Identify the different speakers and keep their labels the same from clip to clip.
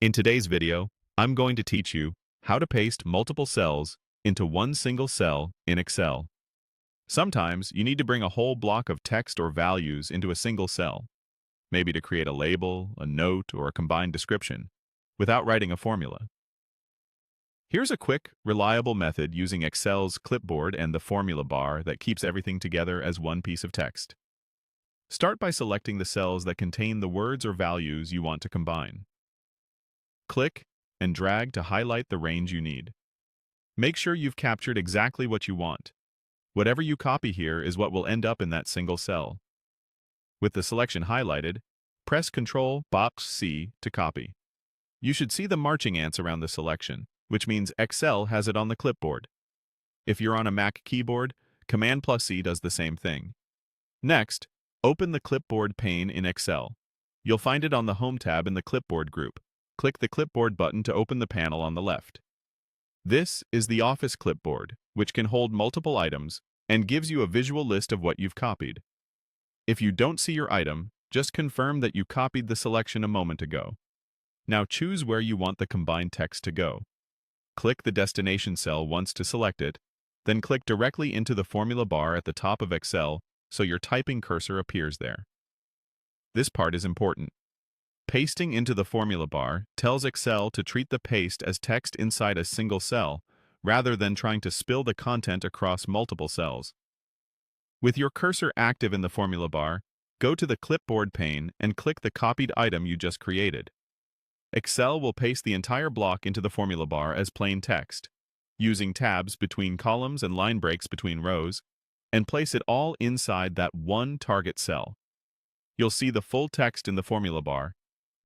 Speaker 1: In today's video, I'm going to teach you how to paste multiple cells into one single cell in Excel. Sometimes you need to bring a whole block of text or values into a single cell, maybe to create a label, a note, or a combined description, without writing a formula. Here's a quick, reliable method using Excel's clipboard and the formula bar that keeps everything together as one piece of text. Start by selecting the cells that contain the words or values you want to combine. Click and drag to highlight the range you need. Make sure you've captured exactly what you want. Whatever you copy here is what will end up in that single cell. With the selection highlighted, press Ctrl+C to copy. You should see the marching ants around the selection, which means Excel has it on the clipboard. If you're on a Mac keyboard, Command+C does the same thing. Next, open the clipboard pane in Excel. You'll find it on the Home tab in the Clipboard group. Click the Clipboard button to open the panel on the left. This is the Office clipboard, which can hold multiple items and gives you a visual list of what you've copied. If you don't see your item, just confirm that you copied the selection a moment ago. Now choose where you want the combined text to go. Click the destination cell once to select it, then click directly into the formula bar at the top of Excel so your typing cursor appears there. This part is important. Pasting into the formula bar tells Excel to treat the paste as text inside a single cell, rather than trying to spill the content across multiple cells. With your cursor active in the formula bar, go to the clipboard pane and click the copied item you just created. Excel will paste the entire block into the formula bar as plain text, using tabs between columns and line breaks between rows, and place it all inside that one target cell. You'll see the full text in the formula bar,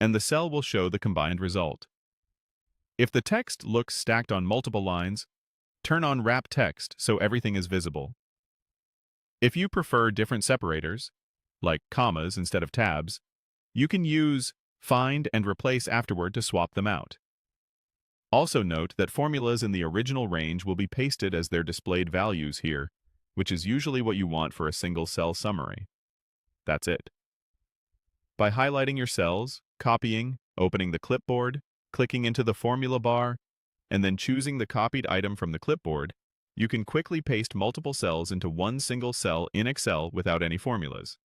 Speaker 1: and the cell will show the combined result. If the text looks stacked on multiple lines, turn on Wrap Text so everything is visible. If you prefer different separators, like commas instead of tabs, you can use Find and Replace afterward to swap them out. Also note that formulas in the original range will be pasted as their displayed values here, which is usually what you want for a single cell summary. That's it. By highlighting your cells, copying, opening the clipboard, clicking into the formula bar, and then choosing the copied item from the clipboard, you can quickly paste multiple cells into one single cell in Excel without any formulas.